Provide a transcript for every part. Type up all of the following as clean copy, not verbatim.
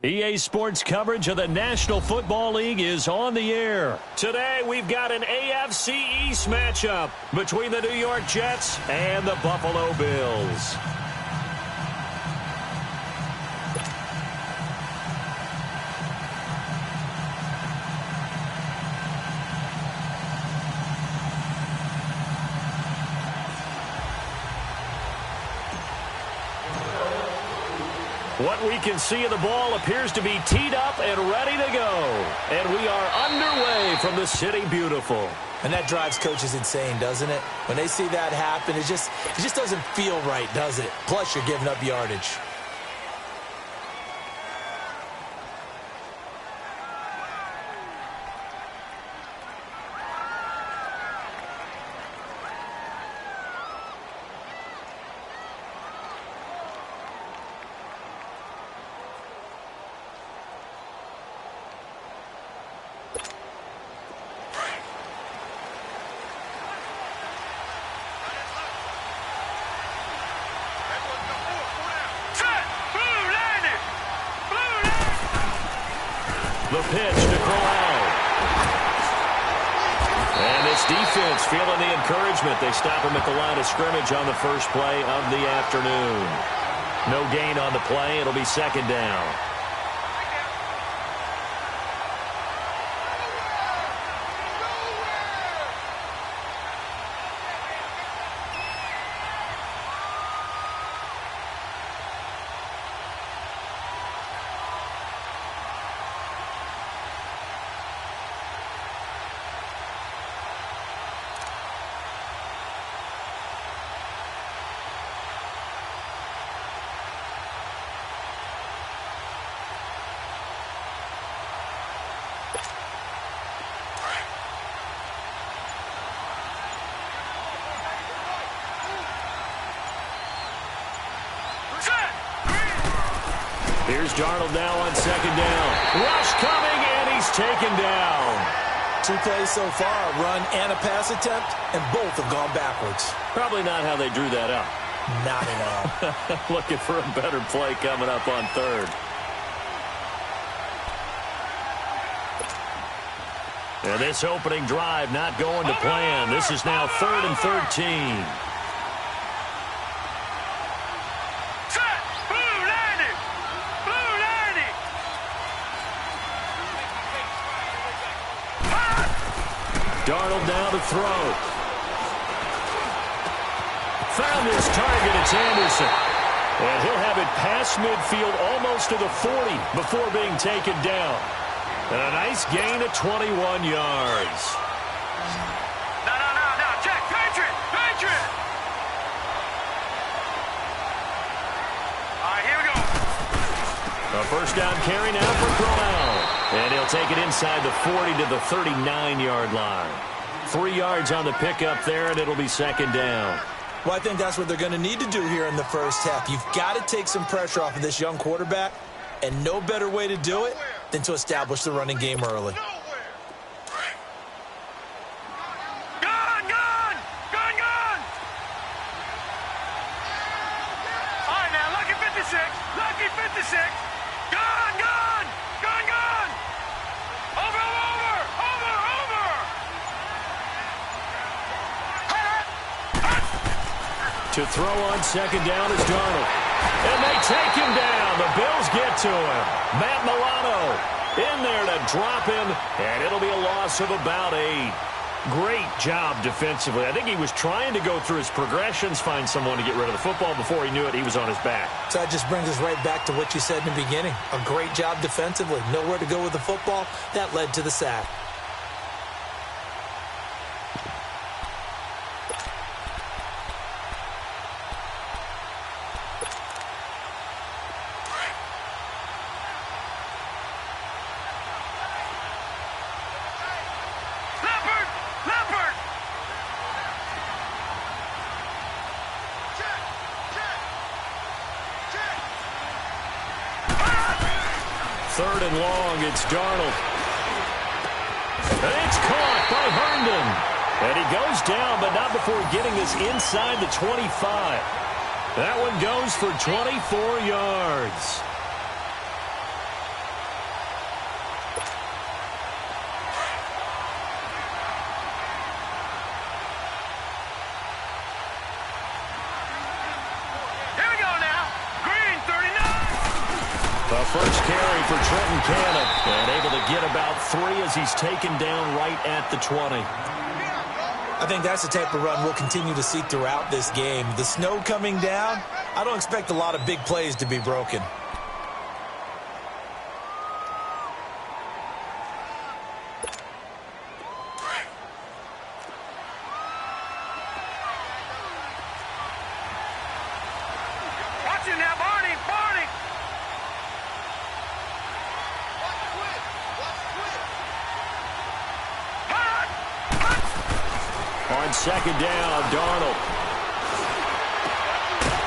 EA Sports coverage of the National Football League is on the air. Today, we've got an AFC East matchup between the New York Jets and the Buffalo Bills. What we can see of the ball appears to be teed up and ready to go. And we are underway from the City Beautiful. And that drives coaches insane, doesn't it? When they see that happen, it just doesn't feel right, does it? Plus, you're giving up yardage. The pitch to Corral. And this defense feeling the encouragement. They stop him at the line of scrimmage on the first play of the afternoon. No gain on the play. It'll be second down. Here's Darnold now on second down. Rush coming, and he's taken down. 2 plays so far, a run and a pass attempt, and both have gone backwards. Probably not how they drew that up. Not at all. Looking for a better play coming up on third. And this opening drive not going to plan. This is now 3rd and 13. Darnold now to throw. Found his target. It's Anderson. And he'll have it past midfield almost to the 40 before being taken down. And a nice gain of 21 yards. No. Check. Patriot. All right, here we go. A first down carry now for Corral. And he'll take it inside the 40 to the 39-yard line. 3 yards on the pickup there, and it'll be second down. Well, I think that's what they're going to need to do here in the first half. You've got to take some pressure off of this young quarterback, and no better way to do it than to establish the running game early. Gun! All right, now, lucky 56. Gun! To throw on second down is Darnold. And they take him down. The Bills get to him. Matt Milano in there to drop him, and it'll be a loss of about 8. Great job defensively. I think he was trying to go through his progressions, find someone to get rid of the football. Before he knew it, he was on his back. So that just brings us right back to what you said in the beginning. A great job defensively. Nowhere to go with the football. That led to the sack. Third and long, it's Darnold. And it's caught by Herndon. And he goes down, but not before getting this inside the 25. That one goes for 24 yards. first carry for Trenton Cannon. And able to get about 3 as he's taken down right at the 20. I think that's the type of run we'll continue to see throughout this game. The snow coming down, I don't expect a lot of big plays to be broken. Watch it now, Barney! Barney! On second down, Darnold.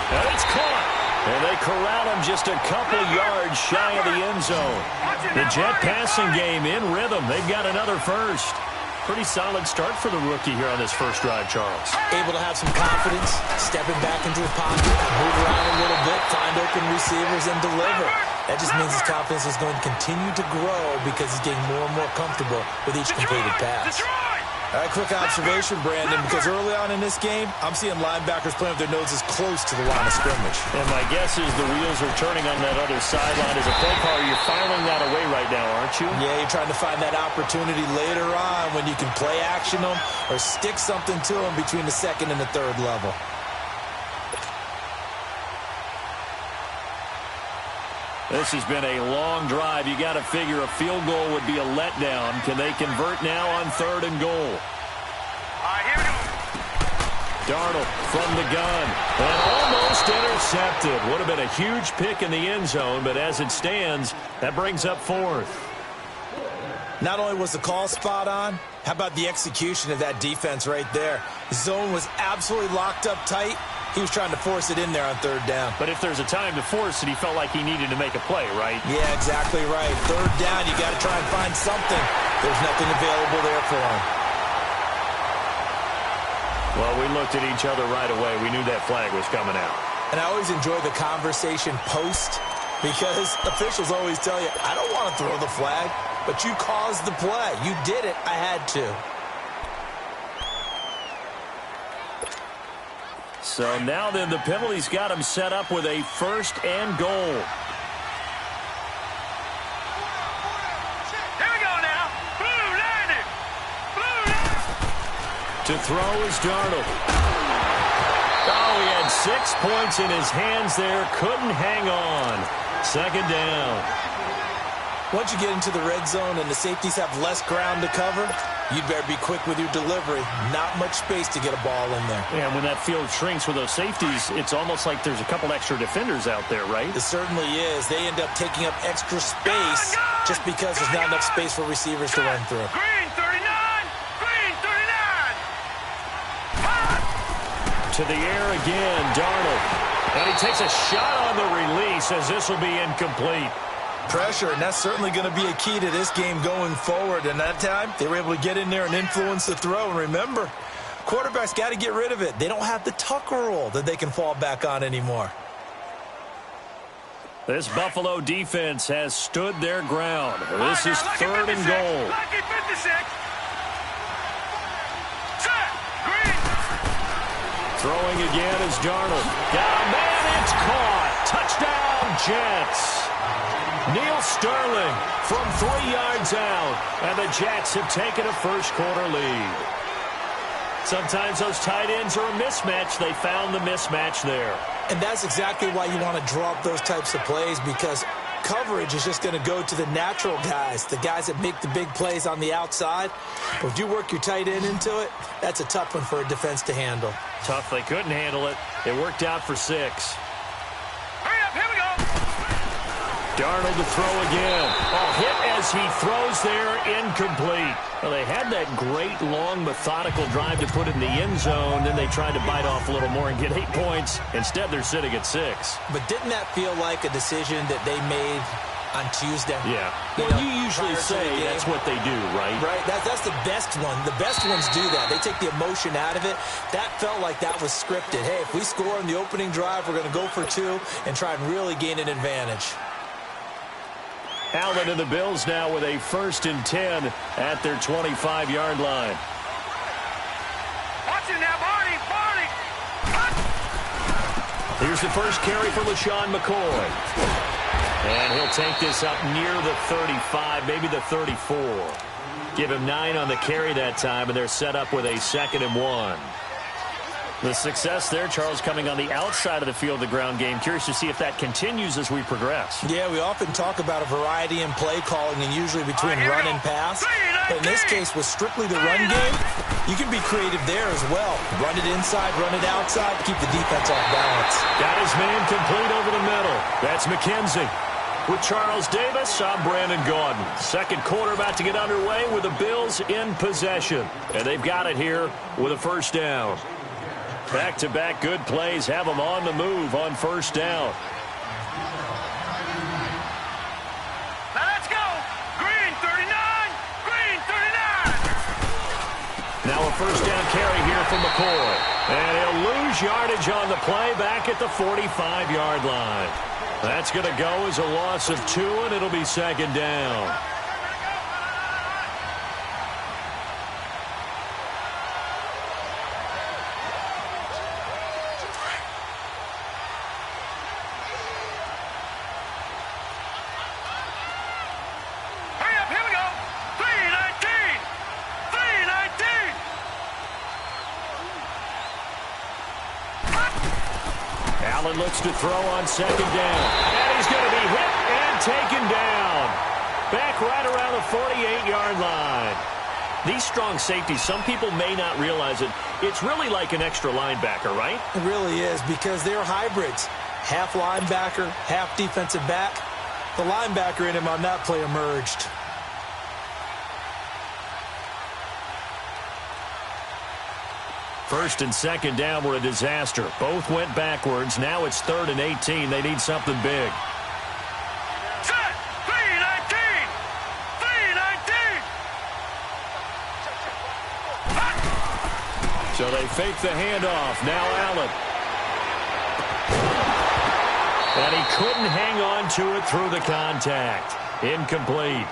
And it's caught. And they corral him just a couple yards shy of the end zone. The Jet passing game in rhythm. They've got another first. Pretty solid start for the rookie here on this first drive, Charles. Able to have some confidence, stepping back into the pocket, move around a little bit, find open receivers, and deliver. That just means his confidence is going to continue to grow because he's getting more and more comfortable with each completed pass. All right, quick observation, Brandon, because early on in this game, I'm seeing linebackers playing with their noses close to the line of scrimmage. And my guess is the wheels are turning on that other sideline. As a play caller, you're filing that away right now, aren't you? Yeah, you're trying to find that opportunity later on when you can play action them or stick something to them between the second and the third level. This has been a long drive. You got to figure a field goal would be a letdown. Can they convert now on 3rd and goal? All right, here we go. Darnold from the gun. And almost intercepted. Would have been a huge pick in the end zone, but as it stands, that brings up 4th. Not only was the call spot on, how about the execution of that defense right there? The zone was absolutely locked up tight. He was trying to force it in there on 3rd down. But if there's a time to force it, he felt like he needed to make a play, right? Yeah, exactly right. 3rd down, you got to try and find something. There's nothing available there for him. Well, we looked at each other right away. We knew that flag was coming out. And I always enjoy the conversation post because officials always tell you, I don't want to throw the flag, but you caused the play. You did it. I had to. So now then, the penalty's got him set up with a 1st and goal. Here we go now. Blue landed. Blue landed. To throw is Darnold. Oh, he had 6 points in his hands there. Couldn't hang on. 2nd down. Once you get into the red zone and the safeties have less ground to cover, you'd better be quick with your delivery. Not much space to get a ball in there. Yeah, when that field shrinks with those safeties, it's almost like there's a couple extra defenders out there, right? It certainly is. They end up taking up extra space just because there's not enough space for receivers to run through. Green 39. Green 39. To the air again, Darnold. And he takes a shot on the release as this will be incomplete. Pressure, and that's certainly going to be a key to this game going forward. And that time, they were able to get in there and influence the throw. And remember, quarterbacks got to get rid of it. They don't have the Tucker rule that they can fall back on anymore. This Buffalo defense has stood their ground. This is 3rd and goal. Lucky 56. Set. Green. Throwing again is Darnold. Got a man, it's caught. Touchdown, Jets. Neil Sterling from 3 yards out, and the Jets have taken a first-quarter lead. Sometimes those tight ends are a mismatch. They found the mismatch there. And that's exactly why you want to draw up those types of plays, because coverage is just going to go to the natural guys, the guys that make the big plays on the outside. But if you work your tight end into it, that's a tough one for a defense to handle. Tough. They couldn't handle it. It worked out for 6. Hurry up, here we go. Darnold to throw again. Oh, hit as he throws there, incomplete. Well, they had that great, long, methodical drive to put in the end zone. Then they tried to bite off a little more and get 8 points. Instead, they're sitting at 6. But didn't that feel like a decision that they made on Tuesday? Yeah. Well, you usually say that's what they do, right? Right. That's the best one. The best ones do that. They take the emotion out of it. That felt like that was scripted. Hey, if we score in the opening drive, we're going to go for 2 and try and really gain an advantage. Allen and the Bills now with a 1st and 10 at their 25-yard line. Watch it now, Barney. Barney. Here's the first carry for LaShawn McCoy. And he'll take this up near the 35, maybe the 34. Give him 9 on the carry that time, and they're set up with a 2nd and 1. The success there, Charles, coming on the outside of the field, the ground game. Curious to see if that continues as we progress. Yeah, we often talk about a variety in play calling and usually between run and pass. But in this case, with strictly the run game, you can be creative there as well. Run it inside, run it outside, keep the defense off balance. Got his man complete over the middle. That's McKenzie. With Charles Davis, I'm Brandon Gaudin. Second quarter about to get underway with the Bills in possession. And they've got it here with a first down. Back-to-back good plays have them on the move on first down. Now let's go. Green 39. Green 39. Now a first down carry here from McCoy. And he'll lose yardage on the play back at the 45-yard line. That's going to go as a loss of 2, and it'll be 2nd down. Allen looks to throw on 2nd down. And he's going to be hit and taken down. Back right around the 48-yard line. These strong safeties, some people may not realize it. It's really like an extra linebacker, right? It really is, because they're hybrids. Half linebacker, half defensive back. The linebacker in him on that play emerged. First and 2nd down were a disaster. Both went backwards. Now it's 3rd and 18. They need something big. Set. 3-19. 3-19. So they fake the handoff. Now Allen. And he couldn't hang on to it through the contact. Incomplete.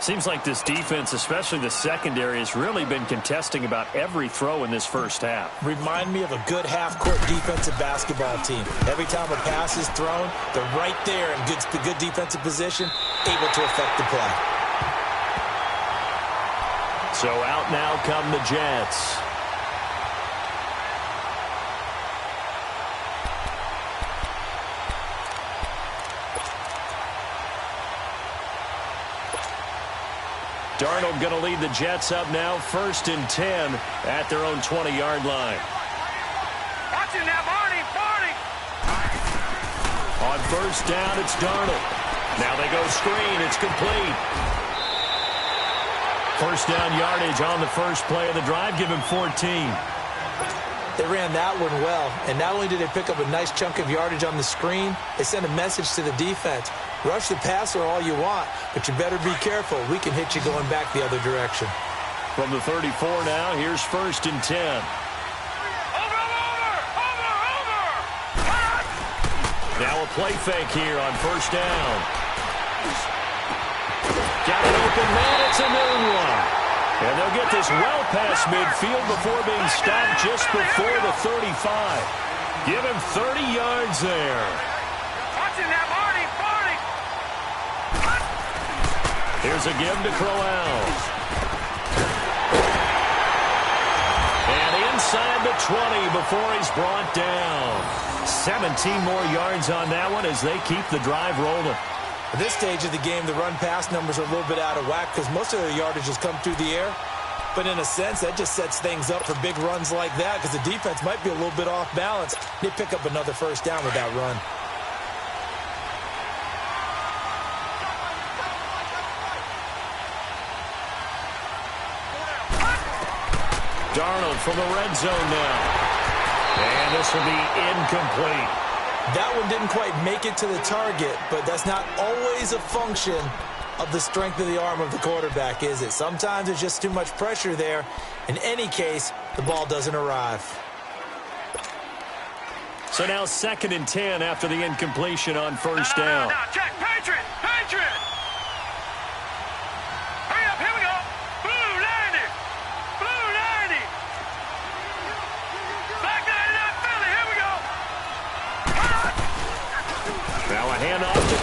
Seems like this defense, especially the secondary, has really been contesting about every throw in this first half. Remind me of a good half-court defensive basketball team. Every time a pass is thrown, they're right there in good defensive position, able to affect the play. So out now come the Jets. Darnold going to lead the Jets up now, 1st and 10 at their own 20-yard line. Watch it now, Barney. On first down, it's Darnold. Now they go screen. It's complete. First down yardage on the first play of the drive. Give him 14. They ran that one well, and not only did they pick up a nice chunk of yardage on the screen, they sent a message to the defense. Rush the passer all you want, but you better be careful. We can hit you going back the other direction. From the 34 now, here's 1st and 10. Over. Now a play fake here on first down. Got an open man. It's a noon one. And they'll get this well past midfield before being stopped just before the 35. Give him 30 yards there. Watch it now, Barney. Here's a give to Crowell. And inside the 20 before he's brought down. 17 more yards on that one as they keep the drive rolling. At this stage of the game, the run-pass numbers are a little bit out of whack because most of their yardage has come through the air. But in a sense, that just sets things up for big runs like that because the defense might be a little bit off balance. They pick up another first down with that run. Darnold from the red zone now. And this will be incomplete. That one didn't quite make it to the target, but that's not always a function of the strength of the arm of the quarterback, is it? Sometimes there's just too much pressure there. In any case, the ball doesn't arrive. So now 2nd and 10 after the incompletion on first down. Now, check. Patriot. Hurry up. Here we go. Blue 90. Black 99 Philly. Here we go. Now a handoff to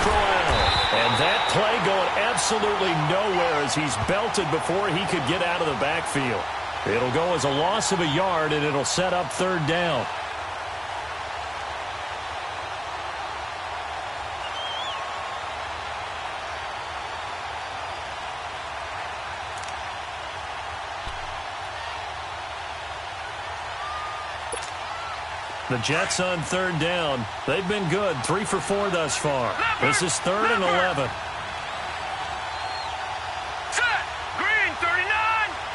absolutely nowhere as he's belted before he could get out of the backfield. It'll go as a loss of a yard, and it'll set up third down. The Jets on third down. They've been good, 3 for 4 thus far. This is 3rd and 11. Set. Green 39.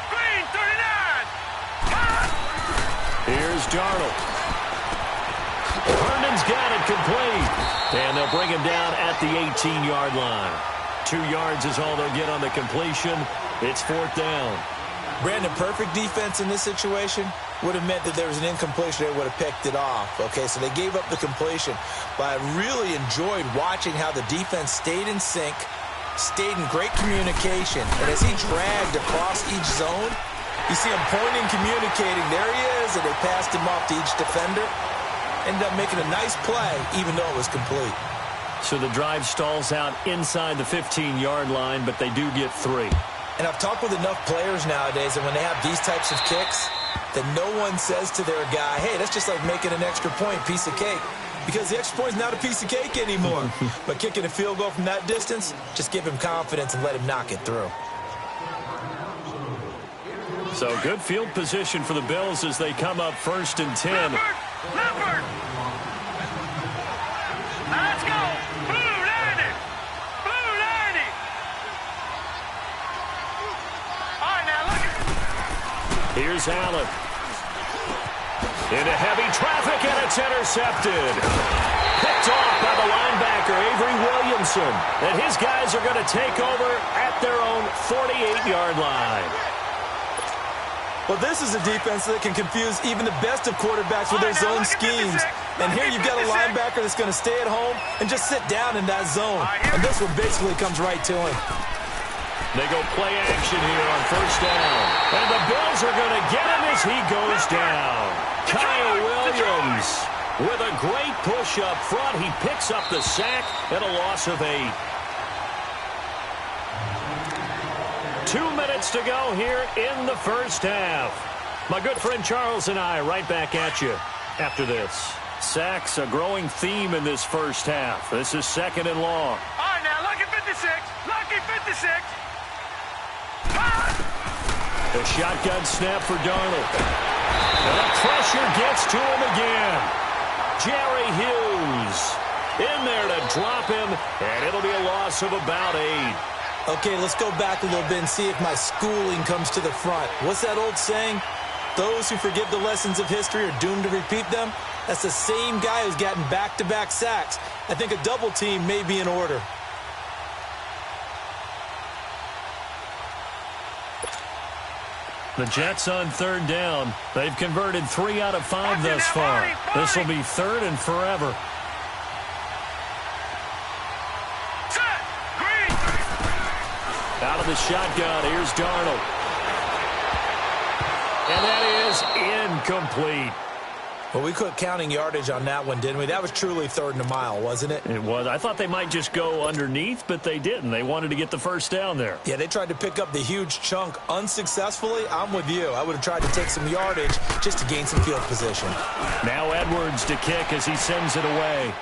Green 39. Here's Darnold. Herndon's got it complete. And they'll bring him down at the 18-yard line. 2 yards is all they'll get on the completion. It's 4th down. Brandon, perfect defense in this situation would have meant that there was an incompletion. They would have picked it off. Okay, so they gave up the completion. But I really enjoyed watching how the defense stayed in sync, stayed in great communication. And as he dragged across each zone, you see him pointing, communicating. There he is, and they passed him off to each defender. Ended up making a nice play, even though it was complete. So the drive stalls out inside the 15-yard line, but they do get 3. And I've talked with enough players nowadays, and when they have these types of kicks, that no one says to their guy, hey, that's just like making an extra point, piece of cake. Because the extra point is not a piece of cake anymore. But kicking a field goal from that distance, just give him confidence and let him knock it through. So good field position for the Bills as they come up 1st and 10. Leopard. Let's go. Blue 90. Blue 90. All right, now look at. Here's Allen. Into heavy traffic, and it's intercepted. Picked off by the linebacker, Avery Williamson. And his guys are going to take over at their own 48-yard line. Well, this is a defense that can confuse even the best of quarterbacks with their zone schemes. And here you've got a linebacker that's going to stay at home and just sit down in that zone. And this one basically comes right to him. They go play action here on 1st down. And the Bills are going to get him as he goes down. Kyle Williams with a great push up front. He picks up the sack and a loss of 8. 2 minutes to go here in the first half. My good friend Charles and I right back at you after this. Sacks a growing theme in this first half. This is 2nd and long. All right, now lucky 56. Lucky 56. The shotgun snap for Darnold. And the pressure gets to him again. Jerry Hughes in there to drop him, and it'll be a loss of about 8. Okay, let's go back a little bit and see if my schooling comes to the front. What's that old saying? Those who forget the lessons of history are doomed to repeat them. That's the same guy who's gotten back-to-back sacks. I think a double team may be in order. The Jets on 3rd down. They've converted 3 out of 5 thus far. This will be 3rd and forever. Out of the shotgun, here's Darnold. And that is incomplete. Well, we quit counting yardage on that one, didn't we? That was truly 3rd and a mile, wasn't it? It was. I thought they might just go underneath, but they didn't. They wanted to get the 1st down there. Yeah, they tried to pick up the huge chunk unsuccessfully. I'm with you. I would have tried to take some yardage just to gain some field position. Now Edwards to kick as he sends it away.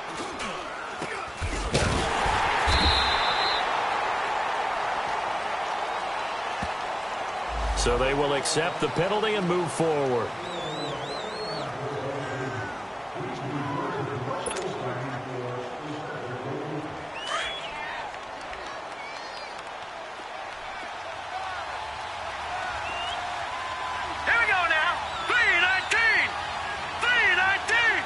So they will accept the penalty and move forward. Here we go now. 319. 319.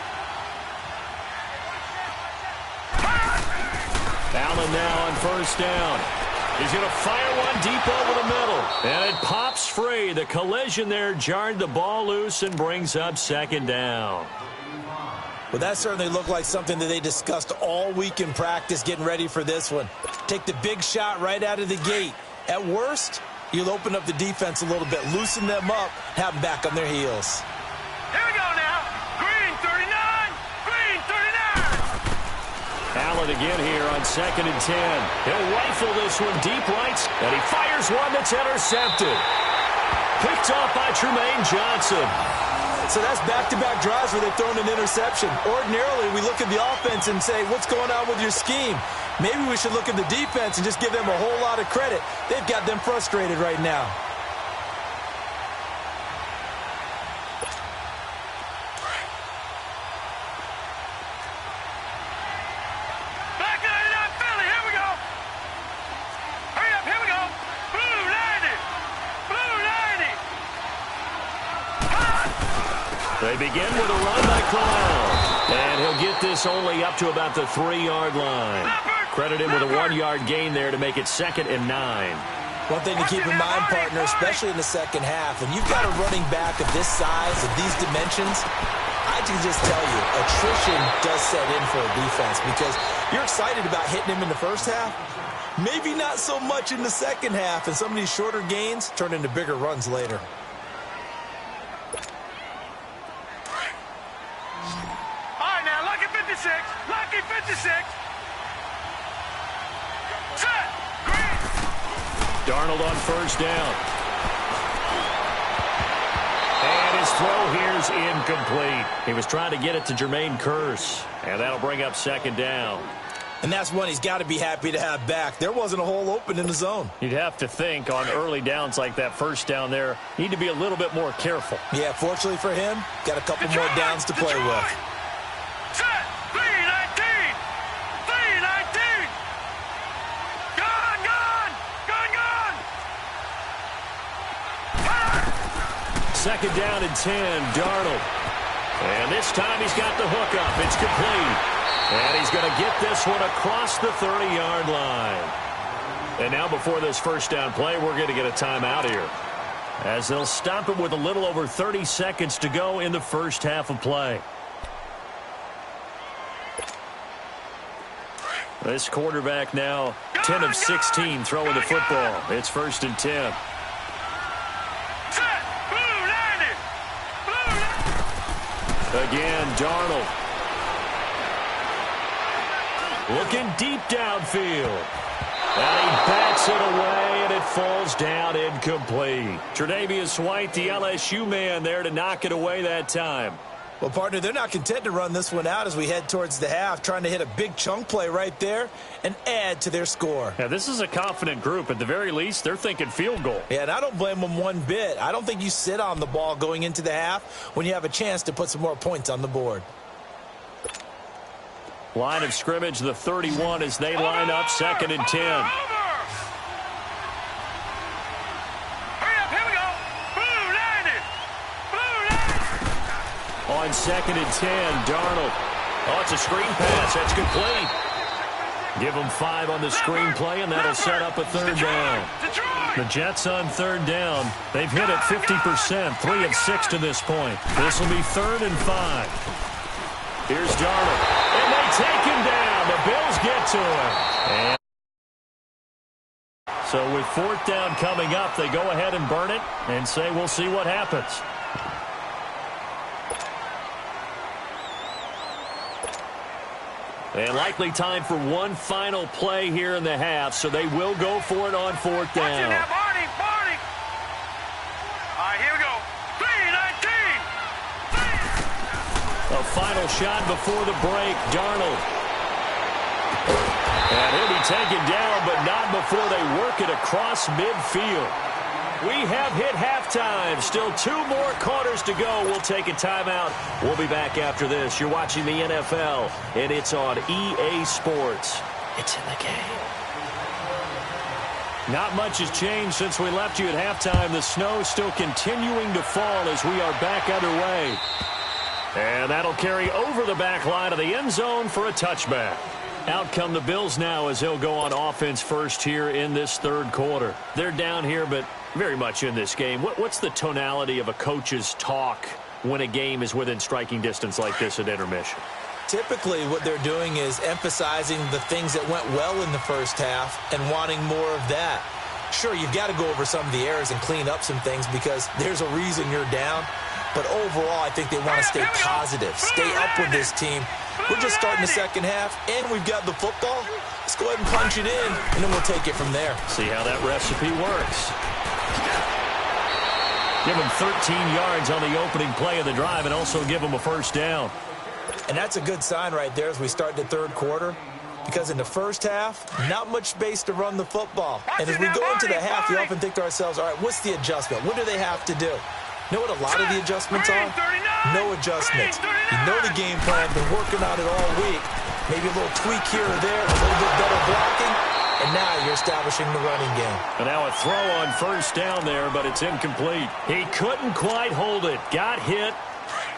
Allen now on 1st down. He's going to fire one deep over the middle. And it pops free. The collision there jarred the ball loose and brings up 2nd down. Well, that certainly looked like something that they discussed all week in practice getting ready for this one. Take the big shot right out of the gate. At worst, you'll open up the defense a little bit, loosen them up, have them back on their heels. Here we go now. Green 39. Green 39. Allen again here on 2nd and 10. He'll rifle this one deep right, and he fires one that's intercepted. Picked off by Trumaine Johnson. So that's back-to-back drives where they've thrown an interception. Ordinarily, we look at the offense and say, what's going on with your scheme? Maybe we should look at the defense and just give them a whole lot of credit. They've got them frustrated right now. They begin with a run by Crowell, and he'll get this only up to about the 3-yard line. Credit him with a 1-yard gain there to make it 2nd and 9. One thing to keep in mind, partner, especially in the second half, when you've got a running back of this size, of these dimensions, I can just tell you, attrition does set in for a defense because you're excited about hitting him in the first half. Maybe not so much in the second half, and some of these shorter gains turn into bigger runs later. Lucky 56. Set. Green. Darnold on 1st down. And his throw here's incomplete. He was trying to get it to Jermaine Kearse. And that'll bring up 2nd down. And that's one he's got to be happy to have back. There wasn't a hole open in the zone. You'd have to think on early downs like that 1st down there, need to be a little bit more careful. Yeah, fortunately for him, got a couple more downs to play with. Set. 3-19. 3-19. Gone. Fire. 2nd down and 10, Darnold. And this time he's got the hook up. It's complete. And he's going to get this one across the 30-yard line. And now before this 1st down play, we're going to get a timeout here, as they'll stop it with a little over 30 seconds to go in the first half of play. This quarterback now 10 of 16 throwing the football. It's 1st and 10. Set. Blue 90. Again, Darnold. Looking deep downfield. And he bats it away, and it falls down incomplete. Tre'Davious White, the LSU man, there to knock it away that time. Well, partner, they're not content to run this one out as we head towards the half, trying to hit a big chunk play right there and add to their score. Yeah, this is a confident group. At the very least, they're thinking field goal. Yeah, and I don't blame them one bit. I don't think you sit on the ball going into the half when you have a chance to put some more points on the board. Line of scrimmage, the 31, as they line up 2nd and 10. Hurry up, here we go. Blue 90. Blue 90. On 2nd and 10, Darnold. Oh, it's a screen pass. That's complete. Give them 5 on the screen play, and that'll set up a 3rd down. The Jets on 3rd down. They've hit it 50%, 3 of 6 to this point. This will be 3rd and 5. Here's Darnold, and they take him down. The Bills get to him. And so with 4th down coming up, they go ahead and burn it and say we'll see what happens. And likely time for one final play here in the half, so they will go for it on 4th down. Barney. All right, here we go. 3-19. A final shot before the break, Darnold. And he'll be taken down, but not before they work it across midfield. We have hit halftime. Still 2 more quarters to go. We'll take a timeout. We'll be back after this. You're watching the NFL, and it's on EA Sports. It's in the game. Not much has changed since we left you at halftime. The snow still continuing to fall as we are back underway. And that'll carry over the back line of the end zone for a touchback. Out come the Bills now as they'll go on offense first here in this 3rd quarter. They're down here, but very much in this game. What's the tonality of a coach's talk when a game is within striking distance like this at intermission? Typically, what they're doing is emphasizing the things that went well in the first half and wanting more of that. Sure, you've got to go over some of the errors and clean up some things because there's a reason you're down. But overall, I think they want to stay positive, stay up with this team. We're just starting the second half, and we've got the football. Let's go ahead and punch it in, and then we'll take it from there. See how that recipe works. Give them 13 yards on the opening play of the drive and also give them a first down. And that's a good sign right there as we start the third quarter. Because in the first half, not much space to run the football. And as we go into the half, we often think to ourselves, all right, what's the adjustment? What do they have to do? You know what a lot of the adjustments are? No adjustments. You know the game plan, been working on it all week. Maybe a little tweak here or there, a little bit better blocking, and now you're establishing the running game. And now a throw on first down there, but it's incomplete. He couldn't quite hold it. Got hit.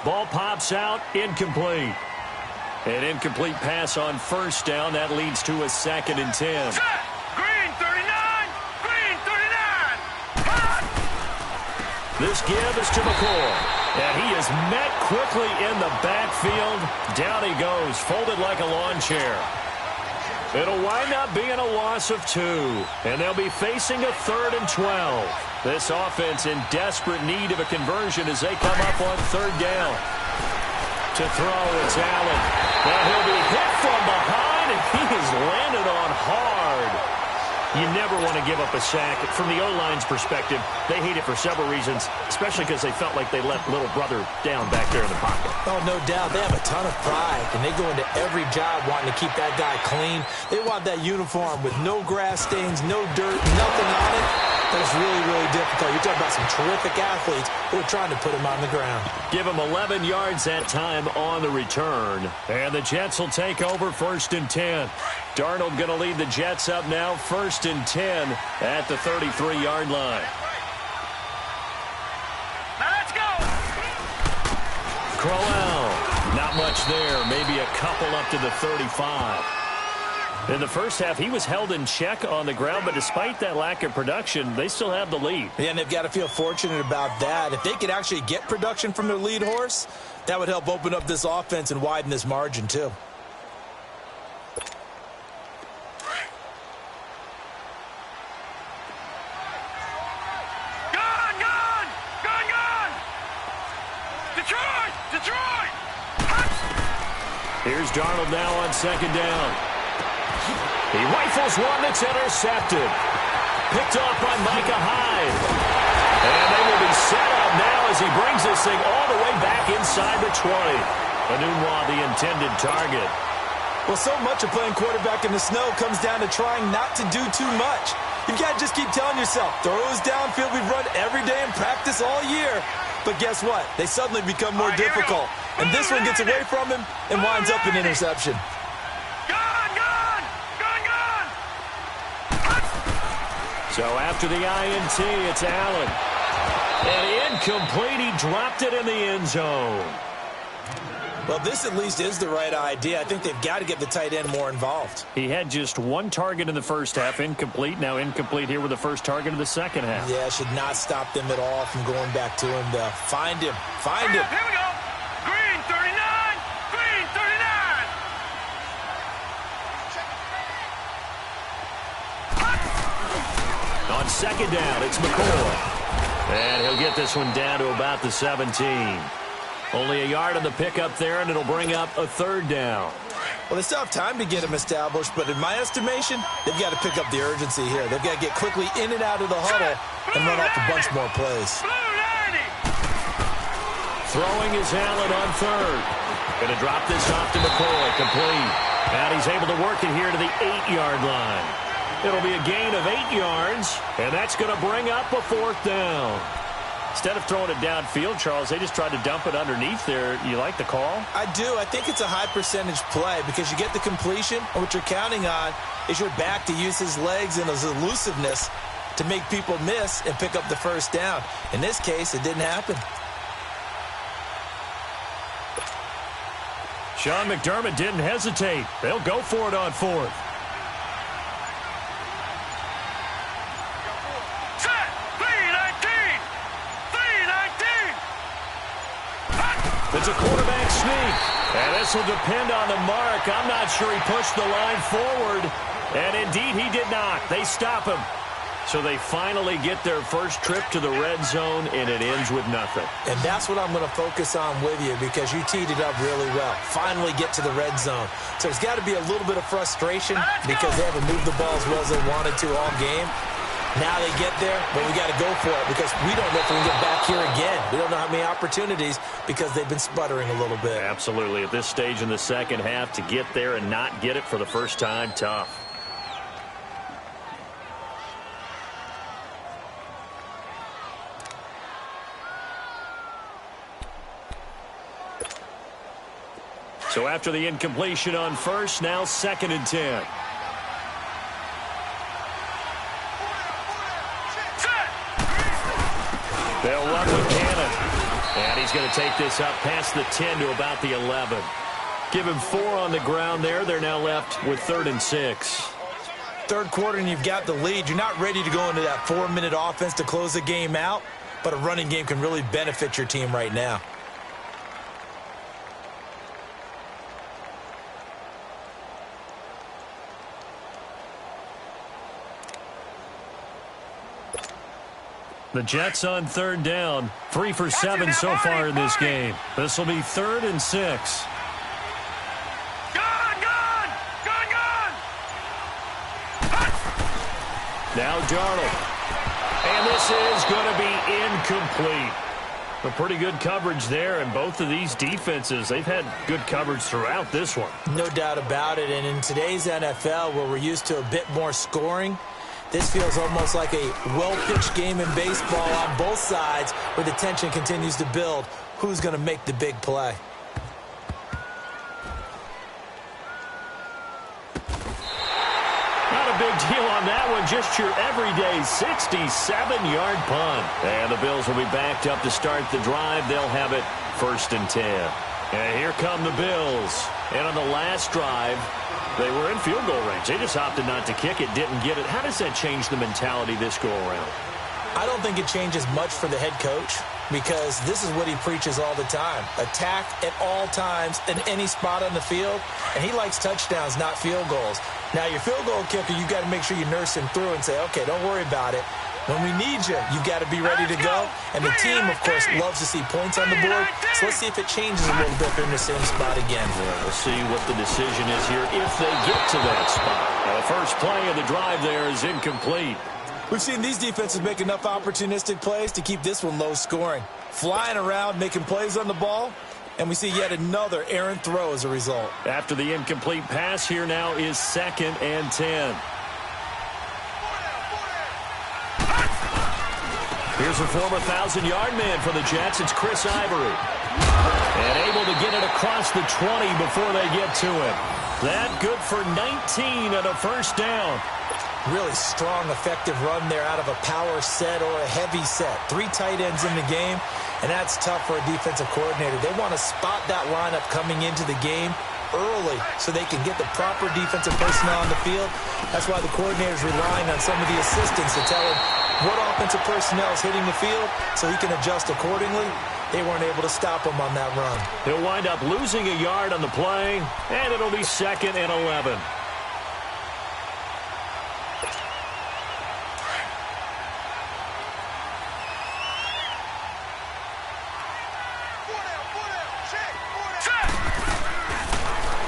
Ball pops out, incomplete. An incomplete pass on first down. That leads to a 2nd and 10. Green 39! Green 39! Hot! This give is to McCoy. And he is met quickly in the backfield. Down he goes, folded like a lawn chair. It'll wind up being a loss of 2. And they'll be facing a 3rd and 12. This offense in desperate need of a conversion as they come up on 3rd down. To throw, it's Allen. Now he'll be hit from behind, and he is landed on hard. You never want to give up a sack. From the O-line's perspective, they hate it for several reasons, especially because they felt like they let little brother down back there in the pocket. Oh, no doubt. They have a ton of pride, and they go into every job wanting to keep that guy clean. They want that uniform with no grass stains, no dirt, nothing on it. That's really, really difficult. You're talking about some terrific athletes who are trying to put him on the ground. Give him 11 yards that time on the return. And the Jets will take over 1st and 10. Darnold going to lead the Jets up now, 1st and 10 at the 33-yard line. Now let's go! Crowell, not much there. Maybe a couple up to the 35. In the first half, he was held in check on the ground, but despite that lack of production, they still have the lead. Yeah, and they've got to feel fortunate about that. If they could actually get production from their lead horse, that would help open up this offense and widen this margin, too. Gone! Gone! Gone! Gone! Detroit! Detroit! Hot! Here's Darnold now on 2nd down. He rifles one that's intercepted. Picked off by Micah Hyde. And they will be set up now as he brings this thing all the way back inside the 20. Enunwa, the intended target. Well, so much of playing quarterback in the snow comes down to trying not to do too much. You've got to just keep telling yourself, throws downfield we've run every day in practice all year. But guess what? They suddenly become more difficult. And this one gets away from him and winds up an interception. So after the INT, it's Allen. And incomplete. He dropped it in the end zone. Well, this at least is the right idea. I think they've got to get the tight end more involved. He had just 1 target in the first half, incomplete. Now incomplete here with the first target of the second half. Yeah, should not stop them at all from going back to him, though. Find him. Find him. Here we go. Green 39. Green 39. On 2nd down, it's McCoy. And he'll get this one down to about the 17. Only a yard on the pickup there, and it'll bring up a 3rd down. Well, they still have time to get him established, but in my estimation, they've got to pick up the urgency here. They've got to get quickly in and out of the huddle and run off a bunch more plays. Throwing is Allen on 3rd. Going to drop this off to McCoy, complete. And he's able to work it here to the 8-yard line. It'll be a gain of 8 yards, and that's going to bring up a 4th down. Instead of throwing it downfield, Charles, they just tried to dump it underneath there. You like the call? I do. I think it's a high percentage play because you get the completion, and what you're counting on is your back to use his legs and his elusiveness to make people miss and pick up the first down. In this case, it didn't happen. Sean McDermott didn't hesitate. They'll go for it on 4th. It's a quarterback sneak. And this will depend on the mark. I'm not sure he pushed the line forward. And indeed, he did not. They stop him. So they finally get their first trip to the red zone, and it ends with nothing. And that's what I'm going to focus on with you, because you teed it up really well. Finally get to the red zone. So there's got to be a little bit of frustration because they haven't moved the ball as well as they wanted to all game. Now they get there, but we got to go for it because we don't know if we can get back here again. We don't know how many opportunities because they've been sputtering a little bit. Absolutely. At this stage in the second half, to get there and not get it for the first time, tough. So after the incompletion on first, now 2nd and 10. They'll run with Cannon. And he's going to take this up past the 10 to about the 11. Give him 4 on the ground there. They're now left with 3rd and 6. Third quarter and you've got the lead. You're not ready to go into that 4-minute offense to close the game out, but a running game can really benefit your team right now. The Jets on 3rd down. 3 for 7 so far in this game. This will be 3rd and 6. Now Darnold. And this is going to be incomplete. A pretty good coverage there, and both of these defenses, they've had good coverage throughout this one. No doubt about it, and in today's NFL, where we're used to a bit more scoring, this feels almost like a well-pitched game in baseball on both sides where the tension continues to build. Who's going to make the big play? Not a big deal on that one. Just your everyday 67-yard punt. And the Bills will be backed up to start the drive. They'll have it 1st and 10. And here come the Bills. And on the last drive, they were in field goal range. They just opted not to kick it, didn't get it. How does that change the mentality this go-around? I don't think it changes much for the head coach because this is what he preaches all the time. Attack at all times in any spot on the field, and he likes touchdowns, not field goals. Now, your field goal kicker, you've got to make sure you nurse him through and say, okay, don't worry about it. When we need you, you've got to be ready to go. And the team, of course, loves to see points on the board. So let's see if it changes a little bit if they're in the same spot again. Yeah, we'll see what the decision is here if they get to that spot. Now, the first play of the drive there is incomplete. We've seen these defenses make enough opportunistic plays to keep this one low scoring. Flying around, making plays on the ball. And we see yet another errant throw as a result. After the incomplete pass, here now is 2nd and 10. Here's a former 1,000-yard man for the Jets. It's Chris Ivory. And able to get it across the 20 before they get to him. That good for 19 and a 1st down. Really strong, effective run there out of a power set or a heavy set. 3 tight ends in the game, and that's tough for a defensive coordinator. They want to spot that lineup coming into the game early so they can get the proper defensive personnel on the field. That's why the coordinator is relying on some of the assistants to tell him what offensive personnel is hitting the field so he can adjust accordingly. They weren't able to stop him on that run. He'll wind up losing a yard on the play, and it'll be 2nd and 11.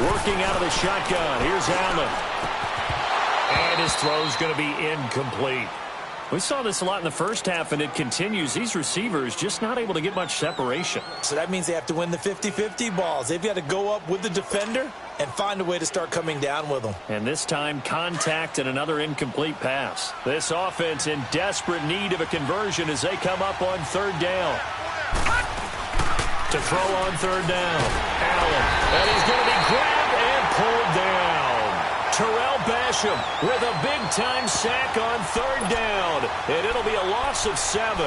Working out of the shotgun. Here's Allen. And his throw's going to be incomplete. We saw this a lot in the first half, and it continues. These receivers just not able to get much separation. So that means they have to win the 50-50 balls. They've got to go up with the defender and find a way to start coming down with them. And this time, contact and another incomplete pass. This offense in desperate need of a conversion as they come up on 3rd down. To throw on 3rd down. Allen. And he's going to be grabbed and pulled down. Terrell Basham with a big-time sack on 3rd down. And it'll be a loss of 7.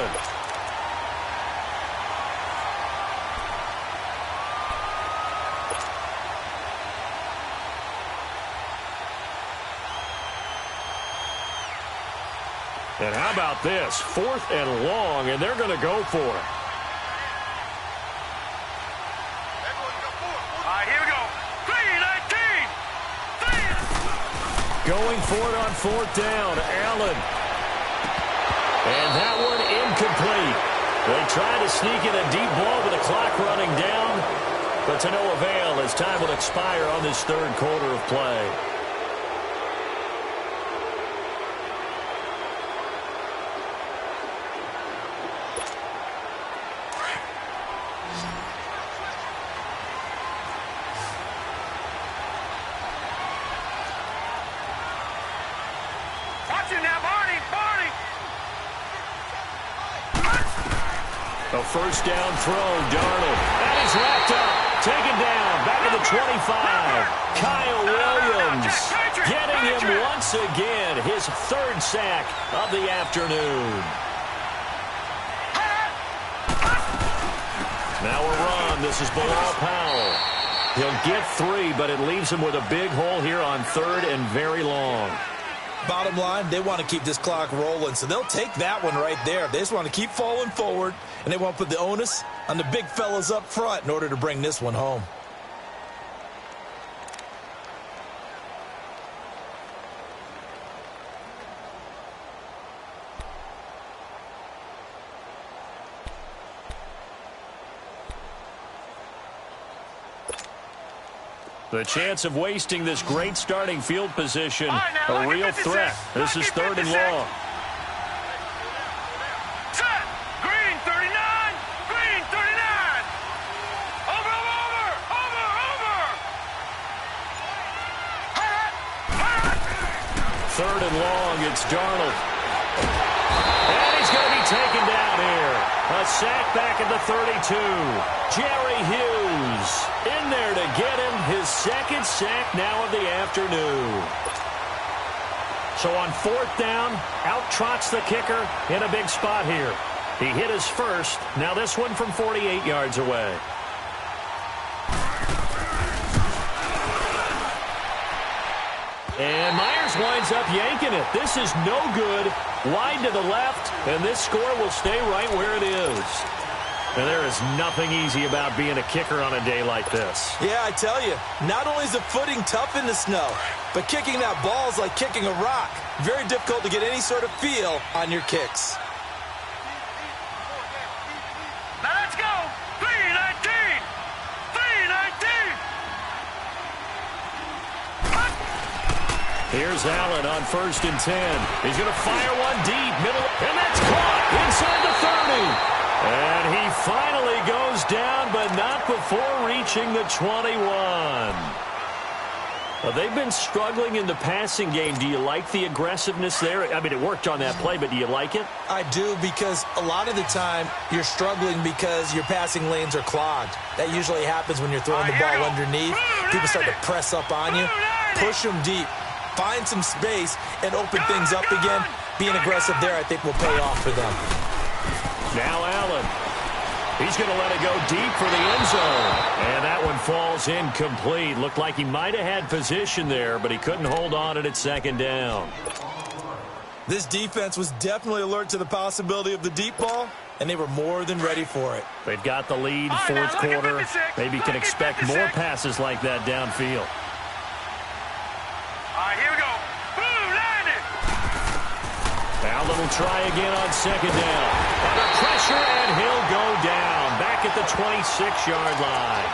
And how about this? 4th and long, and they're going to go for it. Going for it on 4th down. Allen. And that one incomplete. They tried to sneak in a deep ball with the clock running down, but to no avail as time will expire on this third quarter of play. Watch it now, Barney! Barney! A first down throw, Darnold. That is wrapped up. Taken down. Back at the 25. Kyle Williams getting him once again. His third sack of the afternoon. Now a run. This is Bilal Powell. He'll get 3, but it leaves him with a big hole here on third and very long. Bottom line, they want to keep this clock rolling, so they'll take that one right there. They just want to keep falling forward, and they want to put the onus on the big fellas up front in order to bring this one home. The chance of wasting this great starting field position, a real threat. This is third and long. Set! Green 39! Green 39! Over, over, over, over! Third and long, it's Darnold. And he's going to be taken down here. A sack back at the 32. Jerry Hughes in there to get him his second sack now of the afternoon. So on fourth down, out trots the kicker in a big spot here. He hit his first. Now this one from 48 yards away. And Myers winds up yanking it. This is no good. Wide to the left, and this score will stay right where it is. And there is nothing easy about being a kicker on a day like this. Yeah, I tell you, not only is the footing tough in the snow, but kicking that ball is like kicking a rock. Very difficult to get any sort of feel on your kicks. Now let's go! 319! 319! Here's Allen on 1st and 10. He's going to fire one deep, middle, and that's caught inside the 30. And he finally goes down, but not before reaching the 21. Well, they've been struggling in the passing game. Do you like the aggressiveness there? I mean, it worked on that play, but do you like it? I do, because a lot of the time you're struggling because your passing lanes are clogged. That usually happens when you're throwing the ball underneath. People start to press up on you. Push them deep. Find some space and open things up again. Being aggressive there, I think, will pay off for them. Now Allen. He's going to let it go deep for the end zone. And that one falls incomplete. Looked like he might have had position there, but he couldn't hold on at second down. This defense was definitely alert to the possibility of the deep ball, and they were more than ready for it. They've got the lead, fourth quarter. Maybe can expect more passes like that downfield. All right, here we go. Blue, landed! Allen will try again on second down. Under pressure, and he'll go down. Back at the 26-yard line.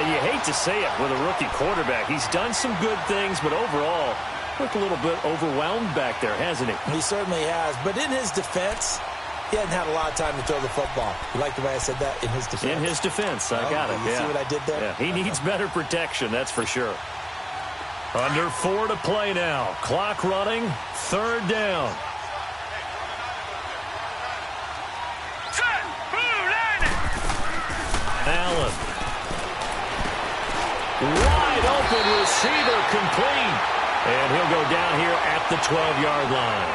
And you hate to say it with a rookie quarterback. He's done some good things, but overall, looked a little bit overwhelmed back there, hasn't he? He certainly has. But in his defense, he hadn't had a lot of time to throw the football. You like the way I said that? In his defense. In his defense. I got it. You see what I did there? Yeah. He needs better protection, that's for sure. Under 4 to play now. Clock running. Third down. Set! Blue, landed! Allen. Wide open receiver complete. And he'll go down here at the 12-yard line.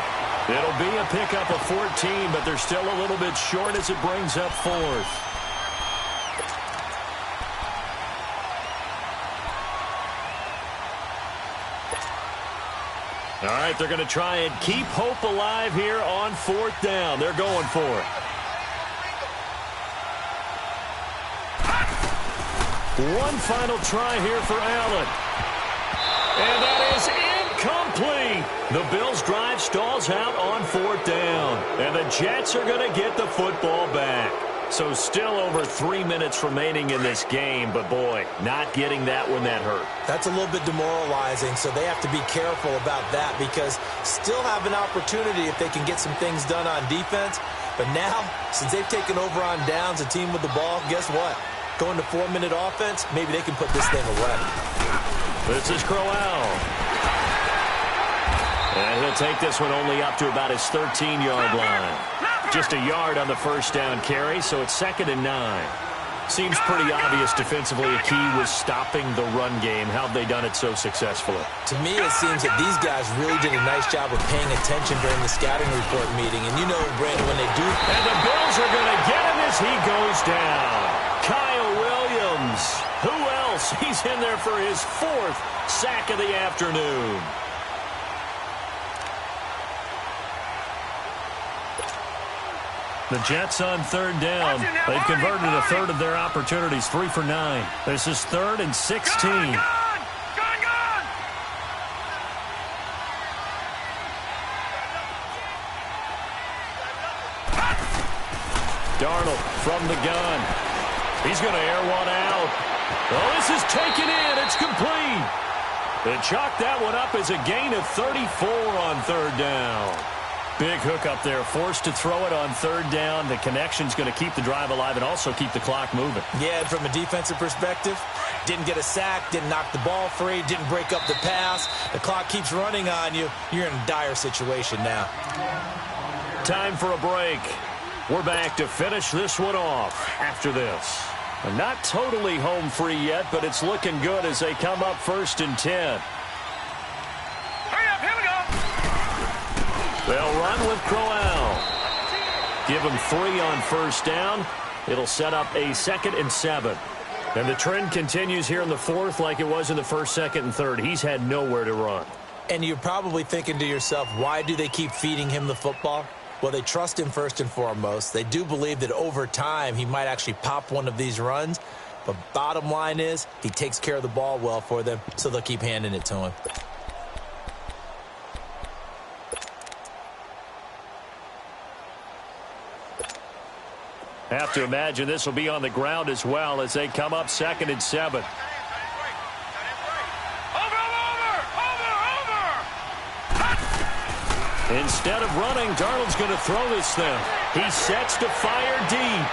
It'll be a pickup of 14, but they're still a little bit short as it brings up fourth. All right, they're going to try and keep hope alive here on fourth down. They're going for it. One final try here for Allen. And that is incomplete. complete. The Bills' drive stalls out on 4th down. And the Jets are going to get the football back. So still over 3 minutes remaining in this game, but boy, not getting that one that hurt. That's a little bit demoralizing, so they have to be careful about that because still have an opportunity if they can get some things done on defense. But now, since they've taken over on downs, a team with the ball, guess what? Going to 4-minute offense, maybe they can put this thing away. This is Crowell. And he'll take this one only up to about his 13-yard line. Just a yard on the first down carry, so it's 2nd and 9. Seems pretty obvious defensively a key was stopping the run game. How have they done it so successfully? To me, it seems that these guys really did a nice job of paying attention during the scouting report meeting. And you know, Brandon, when they do... And the Bills are going to get him as he goes down. Kyle Williams. Who else? He's in there for his 4th sack of the afternoon. The Jets on 3rd down. They've converted a third of their opportunities, 3 for 9. This is 3rd and 16. Gone! Darnold from the gun. He's going to air one out. Oh, this is taken in. It's complete. They chalk that one up as a gain of 34 on 3rd down. Big hook up there, forced to throw it on 3rd down. The connection's going to keep the drive alive and also keep the clock moving. Yeah, and from a defensive perspective, didn't get a sack, didn't knock the ball free, didn't break up the pass. The clock keeps running on you. You're in a dire situation now. Time for a break. We're back to finish this one off after this. Not totally home free yet, but it's looking good as they come up 1st and 10. Hurry up, here we go! They'll run with Crowell. Give him 3 on 1st down. It'll set up a 2nd and 7. And the trend continues here in the 4th like it was in the 1st, 2nd, and 3rd. He's had nowhere to run. And you're probably thinking to yourself, why do they keep feeding him the football? Well, they trust him first and foremost. They do believe that over time he might actually pop one of these runs. But bottom line is he takes care of the ball well for them, so they'll keep handing it to him. Have to imagine this will be on the ground as well as they come up 2nd and 7. Instead of running, Darnold's going to throw this thing. He sets to fire deep.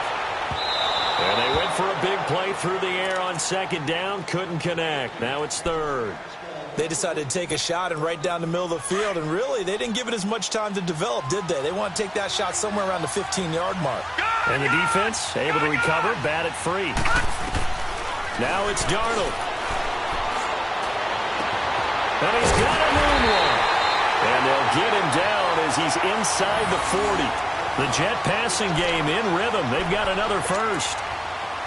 And they went for a big play through the air on 2nd down. Couldn't connect. Now it's 3rd. They decided to take a shot and right down the middle of the field, and really, they didn't give it as much time to develop, did they? They want to take that shot somewhere around the 15-yard mark. And the defense able to recover, bat it free. Now it's Darnold. And he's got a moonwalk. And they'll get him down as he's inside the 40. The Jet passing game in rhythm. They've got another first.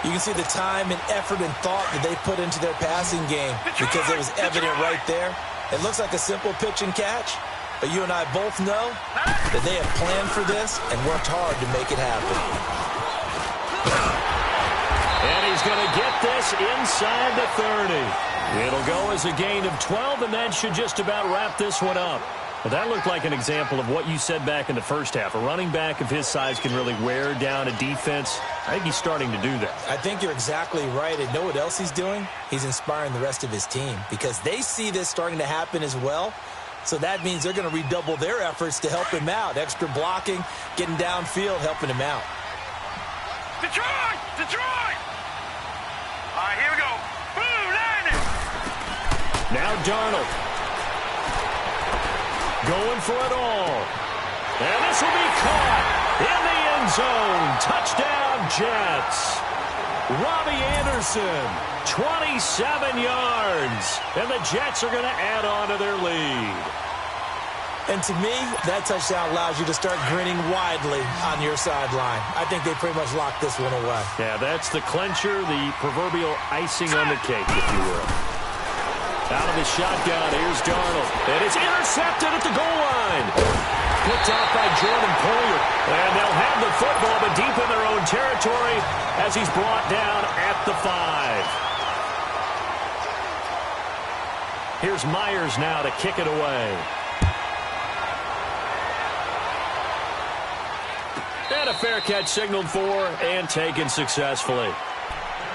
You can see the time and effort and thought that they put into their passing game because it was evident right there. It looks like a simple pitch and catch, but you and I both know that they have planned for this and worked hard to make it happen. And he's going to get this inside the 30. It'll go as a gain of 12, and that should just about wrap this one up. Well, that looked like an example of what you said back in the first half. A running back of his size can really wear down a defense. I think he's starting to do that. I think you're exactly right. And know what else he's doing? He's inspiring the rest of his team because they see this starting to happen as well. So that means they're going to redouble their efforts to help him out. Extra blocking, getting downfield, helping him out. Detroit! Detroit! All right, here we go. Blue landing! Now Darnold. Going for it all. And this will be caught in the end zone. Touchdown, Jets. Robbie Anderson, 27 yards. And the Jets are going to add on to their lead. And to me, that touchdown allows you to start grinning widely on your sideline. I think they pretty much locked this one away. Yeah, that's the clincher, the proverbial icing on the cake, if you will. Out of the shotgun, here's Darnold. And it's intercepted at the goal line. Picked out by Jordan Poyer. And they'll have the football, but deep in their own territory as he's brought down at the 5. Here's Myers now to kick it away. And a fair catch signaled for and taken successfully.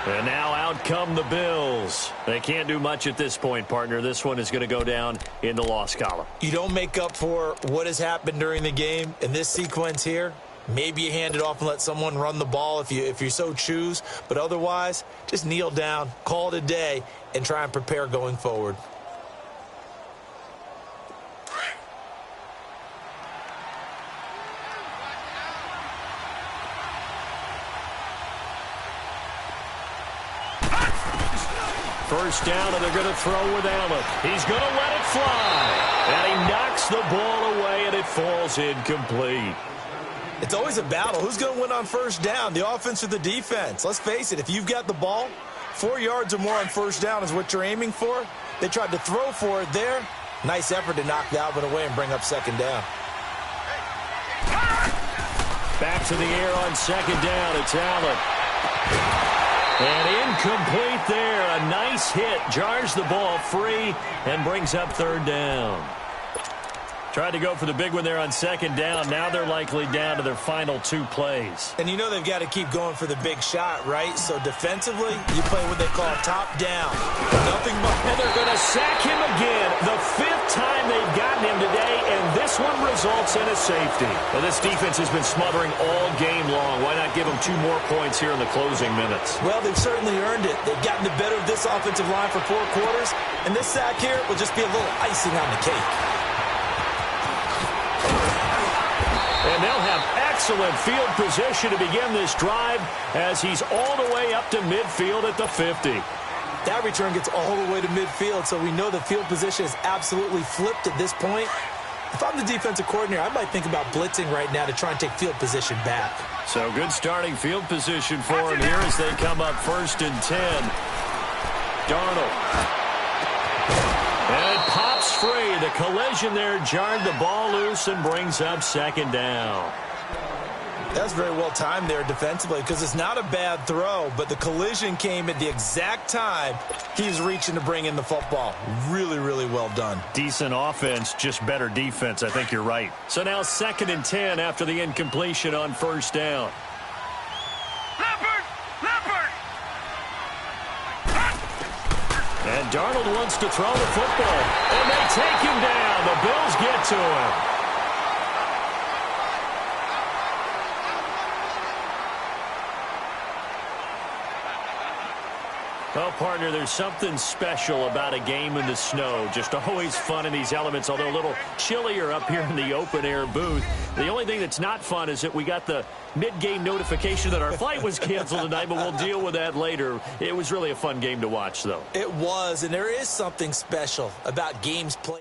And now out come the Bills. They can't do much at this point, partner. This one is going to go down in the loss column. You don't make up for what has happened during the game in this sequence here. Maybe you hand it off and let someone run the ball if you so choose. But otherwise, just kneel down, call it a day, and try and prepare going forward. First down, and they're going to throw with Allen. He's going to let it fly. And he knocks the ball away, and it falls incomplete. It's always a battle. Who's going to win on first down, the offense or the defense? Let's face it, if you've got the ball, 4 yards or more on first down is what you're aiming for. They tried to throw for it there. Nice effort to knock Dalvin away and bring up second down. Back to the air on second down. It's Allen. And incomplete there. A nice hit. Jars the ball free and brings up third down. Tried to go for the big one there on second down. Now they're likely down to their final 2 plays. And you know they've got to keep going for the big shot, right? So defensively, you play what they call top down. Nothing but... And they're going to sack him again. The 5th time they've gotten him today, and this one results in a safety. Well, this defense has been smothering all game long. Why not give them 2 more points here in the closing minutes? Well, they've certainly earned it. They've gotten the better of this offensive line for 4 quarters, and this sack here will just be a little icing on the cake. And they'll have excellent field position to begin this drive as he's all the way up to midfield at the 50. That return gets all the way to midfield, so we know the field position is absolutely flipped at this point. If I'm the defensive coordinator, I might think about blitzing right now to try and take field position back. So good starting field position for him here as they come up 1st and 10. Darnold. And it pops free. The collision there jarred the ball loose and brings up second down. That's very well timed there defensively because it's not a bad throw, but the collision came at the exact time he's reaching to bring in the football. Really, really well done. Decent offense, just better defense. I think you're right. So now 2nd and 10 after the incompletion on first down. And Darnold wants to throw the football. And they take him down. The Bills get to him. Well, partner, there's something special about a game in the snow. Just always fun in these elements, although a little chillier up here in the open-air booth. The only thing that's not fun is that we got the mid-game notification that our flight was canceled tonight, but we'll deal with that later. It was really a fun game to watch, though. It was, and there is something special about games played.